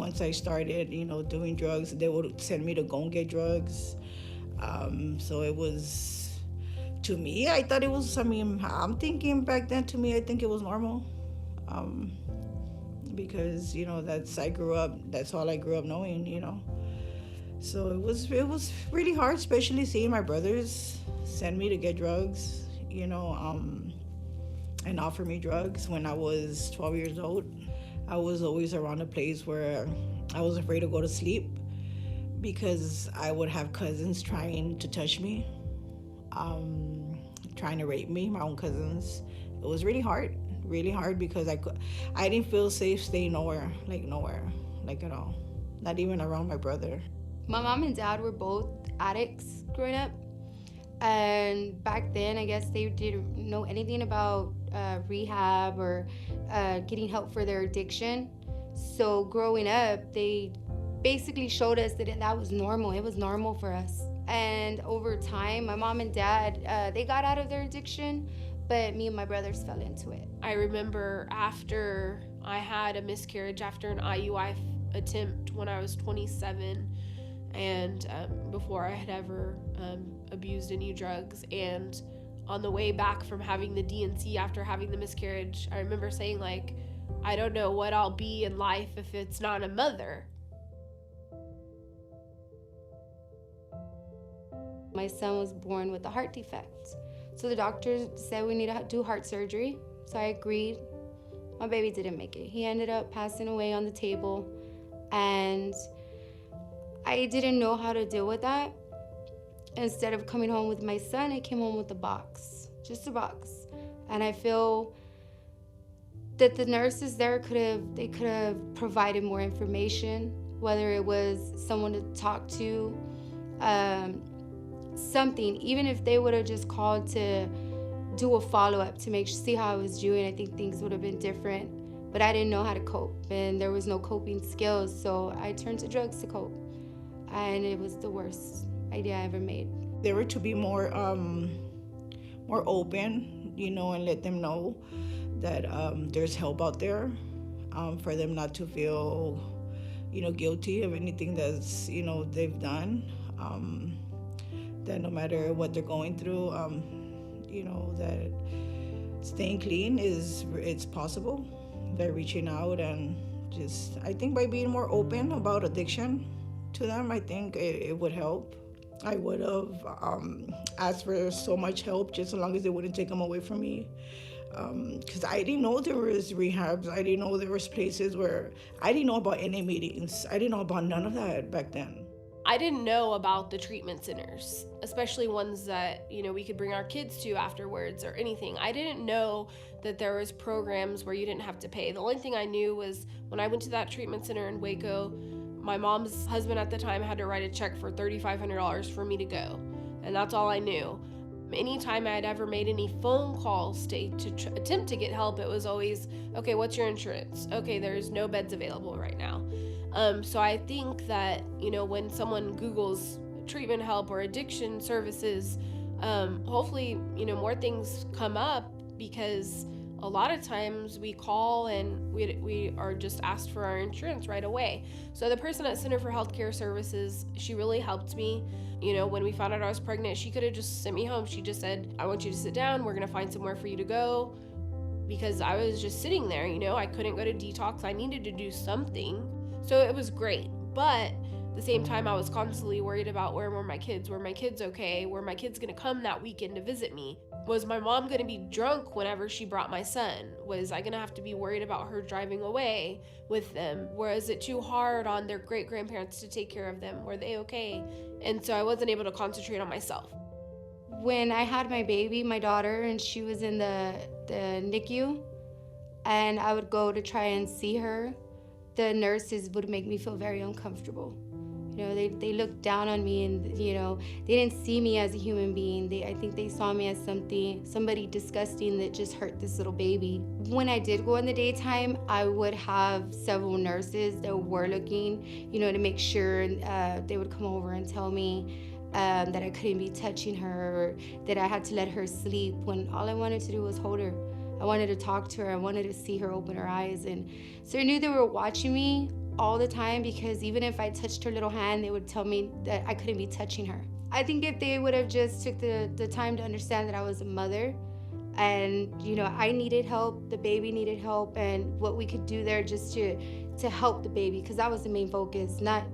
once I started, doing drugs, they would send me to go and get drugs. So it was, to me, I thought it was, I'm thinking back then, to me, I think it was normal. Um, because, that's all I grew up knowing. So it was really hard, especially seeing my brothers send me to get drugs, and offer me drugs when I was 12 years old. I was always around a place where I was afraid to go to sleep because I would have cousins trying to touch me, trying to rape me, my own cousins. It was really hard because I didn't feel safe staying nowhere, like at all, not even around my brother. My mom and dad were both addicts growing up. And back then, I guess they didn't know anything about rehab or getting help for their addiction. So growing up, they basically showed us that that was normal. It was normal for us. And over time, my mom and dad, they got out of their addiction, but me and my brothers fell into it. I remember after I had a miscarriage after an IUI attempt when I was 27, and before I had ever abused any drugs. And on the way back from having the DNC after having the miscarriage, I remember saying, like, I don't know what I'll be in life if it's not a mother. My son was born with a heart defect. So the doctor said we need to do heart surgery. So I agreed. My baby didn't make it. He ended up passing away on the table. And I didn't know how to deal with that. Instead of coming home with my son, I came home with a box, just a box. And I feel that the nurses there could have provided more information, whether it was someone to talk to, something. Even if they would have just called to do a follow-up to see how I was doing, I think things would have been different. But I didn't know how to cope, and there was no coping skills, so I turned to drugs to cope. And it was the worst idea I ever made. They were to be more open, and let them know that there's help out there, for them not to feel, guilty of anything that's, they've done. That no matter what they're going through, that staying clean it's possible. They're reaching out, and just, I think by being more open about addiction to them, I think it would help. I would have asked for so much help, just as long as they wouldn't take them away from me. Because I didn't know there was rehabs. I didn't know there was places where I didn't know about any meetings. I didn't know about none of that back then. I didn't know about the treatment centers, especially ones that, we could bring our kids to afterwards or anything. I didn't know that there was programs where you didn't have to pay. The only thing I knew was when I went to that treatment center in Waco, my mom's husband at the time had to write a check for $3,500 for me to go. And that's all I knew. Anytime I had ever made any phone calls to attempt to get help, it was always, okay, what's your insurance? Okay, there's no beds available right now. So I think that, when someone Googles treatment help or addiction services, hopefully, more things come up, because a lot of times we call and we are just asked for our insurance right away. So the person at Center for Healthcare Services, she really helped me. When we found out I was pregnant, she could have just sent me home. She just said, I want you to sit down. We're going to find somewhere for you to go. Because I was just sitting there, I couldn't go to detox. I needed to do something. So it was great. But at the same time, I was constantly worried about where were my kids? Were my kids okay? Were my kids going to come that weekend to visit me? Was my mom going to be drunk whenever she brought my son? Was I going to have to be worried about her driving away with them? Was it too hard on their great-grandparents to take care of them? Were they okay? And so I wasn't able to concentrate on myself. When I had my baby, my daughter, and she was in the NICU, and I would go to try and see her, the nurses would make me feel very uncomfortable. They looked down on me, and they didn't see me as a human being. I think they saw me as somebody disgusting that just hurt this little baby. When I did go in the daytime, I would have several nurses that were looking, to make sure they would come over and tell me that I couldn't be touching her, or that I had to let her sleep, when all I wanted to do was hold her. I wanted to talk to her. I wanted to see her open her eyes. And so I knew they were watching me, all the time, because even if I touched her little hand, they would tell me that I couldn't be touching her. I think if they would have just took the time to understand that I was a mother, and I needed help, the baby needed help, and what we could do there just to help the baby, because that was the main focus, not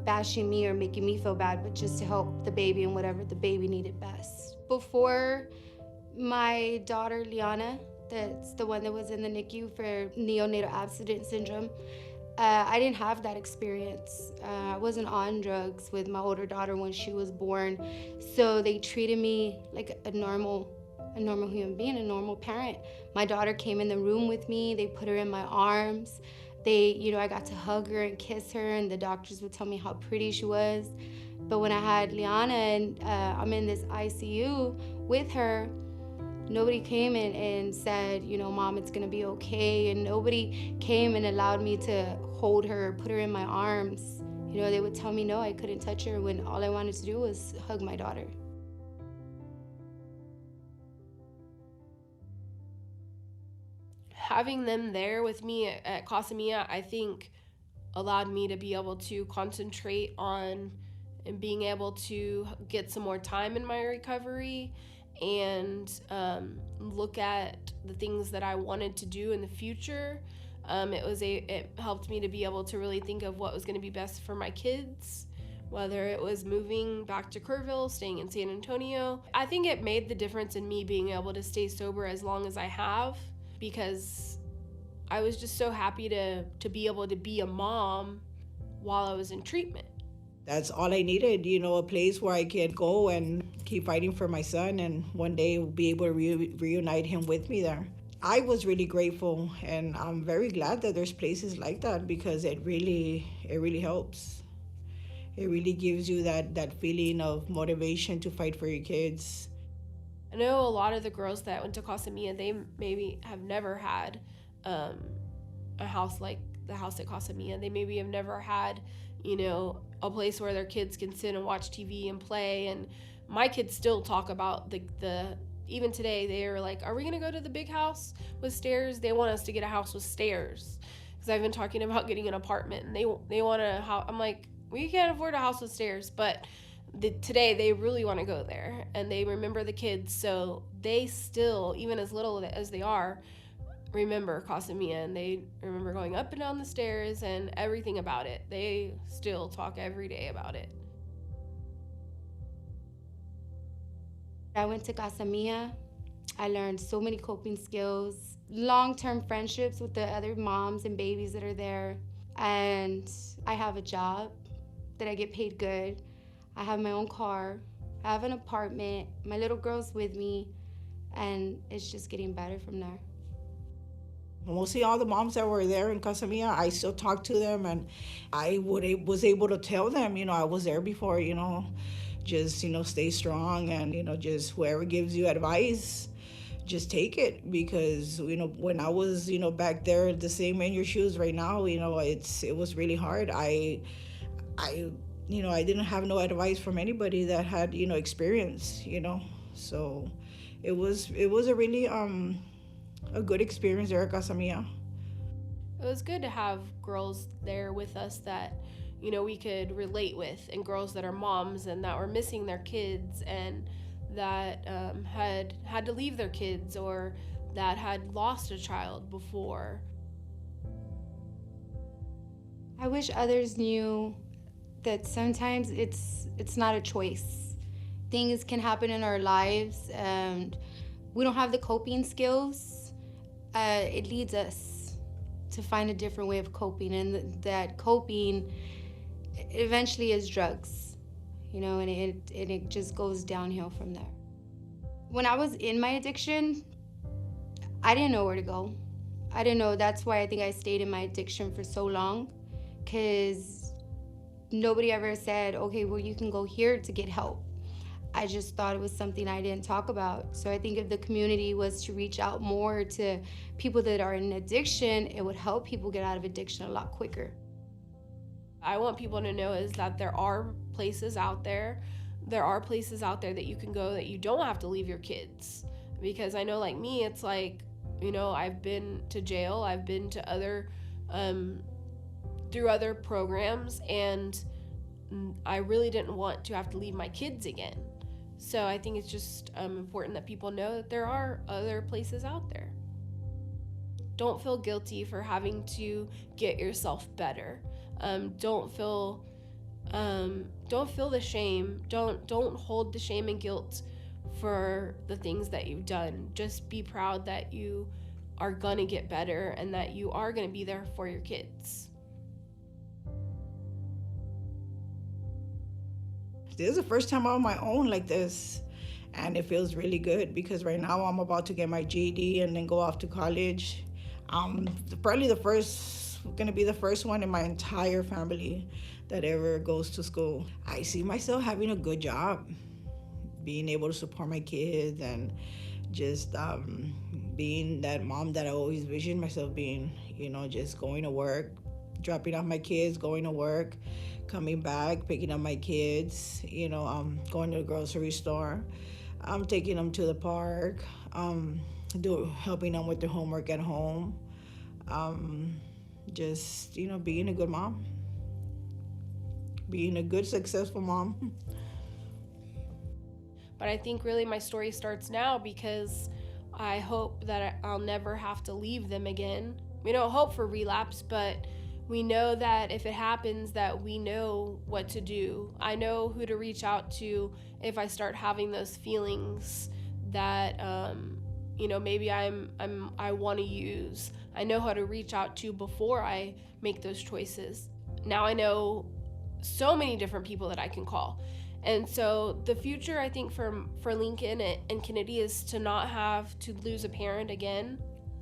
bashing me or making me feel bad, but just to help the baby and whatever the baby needed best. Before my daughter Liana, that's the one that was in the NICU for neonatal abstinence syndrome, I didn't have that experience. I wasn't on drugs with my older daughter when she was born, so they treated me like a normal human being, a normal parent. My daughter came in the room with me. They put her in my arms. I got to hug her and kiss her, and the doctors would tell me how pretty she was. But when I had Liana and I'm in this ICU with her, nobody came in and said, Mom, it's gonna be okay. And nobody came and allowed me to hold her, put her in my arms. They would tell me no, I couldn't touch her, when all I wanted to do was hug my daughter. Having them there with me at Casa Mia, I think allowed me to be able to concentrate on and being able to get some more time in my recovery and look at the things that I wanted to do in the future. It helped me to be able to really think of what was going to be best for my kids, whether it was moving back to Kerrville, staying in San Antonio. I think it made the difference in me being able to stay sober as long as I have, because I was just so happy to be able to be a mom while I was in treatment. That's all I needed, a place where I could go and keep fighting for my son, and one day be able to reunite him with me there. I was really grateful, and I'm very glad that there's places like that, because it really helps. It really gives you that feeling of motivation to fight for your kids. I know a lot of the girls that went to Casa Mia, they maybe have never had a house like the house at Casa Mia. They maybe have never had, a place where their kids can sit and watch TV and play. And my kids still talk about the even today, they're like, are we going to go to the big house with stairs? They want us to get a house with stairs, because I've been talking about getting an apartment, and they want a house. I'm like, we can't afford a house with stairs, but today they really want to go there, and they remember the kids, so they still, even as little as they are, remember Casa Mia, and they remember going up and down the stairs and everything about it. They still talk every day about it. I went to Casa Mia. I learned so many coping skills, long-term friendships with the other moms and babies that are there, and I have a job that I get paid good. I have my own car. I have an apartment. My little girl's with me, and it's just getting better from there. Mostly all the moms that were there in Casa Mia, I still talk to them, and was able to tell them, I was there before, just, stay strong, and, just whoever gives you advice, just take it, because, when I was, back there the same in your shoes right now, it was really hard. I didn't have no advice from anybody that had, experience, so it was a really, a good experience there at Casa Mia. It was good to have girls there with us that, we could relate with, and girls that are moms and that were missing their kids, and that had to leave their kids, or that had lost a child before. I wish others knew that sometimes it's not a choice. Things can happen in our lives, and we don't have the coping skills. It leads us to find a different way of coping, and that coping eventually is drugs, and it just goes downhill from there. When I was in my addiction, I didn't know where to go. I didn't know. That's why I think I stayed in my addiction for so long, because nobody ever said, okay, well, you can go here to get help. I just thought it was something I didn't talk about. So I think if the community was to reach out more to people that are in addiction, it would help people get out of addiction a lot quicker. I want people to know is that there are places out there. There are places out there that you can go that you don't have to leave your kids. Because I know, like me, it's like, I've been to jail. I've been to other through other programs, and I really didn't want to have to leave my kids again. So I think it's just important that people know that there are other places out there. Don't feel guilty for having to get yourself better. Don't feel don't feel the shame. Don't hold the shame and guilt for the things that you've done. Just be proud that you are gonna get better and that you are gonna be there for your kids. This is the first time on my own like this, and it feels really good because right now I'm about to get my GED and then go off to college. Probably gonna be the first one in my entire family that ever goes to school. I see myself having a good job, being able to support my kids, and just being that mom that I always visioned myself being. Just going to work, dropping off my kids, going to work, coming back, picking up my kids, going to the grocery store, taking them to the park, helping them with their homework at home, just, being a good mom, being a good, successful mom. But I think really my story starts now because I hope that I'll never have to leave them again. We don't hope for relapse, but we know that if it happens, that we know what to do. I know who to reach out to if I start having those feelings that maybe I want to use. I know how to reach out to before I make those choices. Now I know so many different people that I can call. And so the future, I think, for Lincoln and Kennedy is to not have to lose a parent again.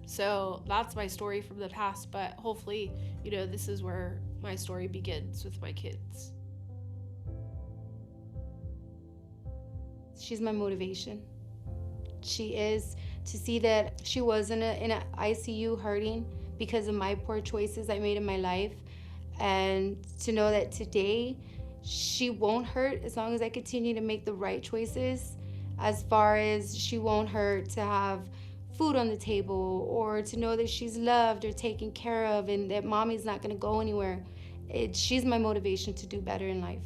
So that's my story from the past, but hopefully, this is where my story begins with my kids. She's my motivation. She is, to see that she was in a ICU hurting because of my poor choices I made in my life, and to know that today she won't hurt as long as I continue to make the right choices, as far as she won't hurt to have food on the table, or to know that she's loved or taken care of and that mommy's not going to go anywhere. She's my motivation to do better in life.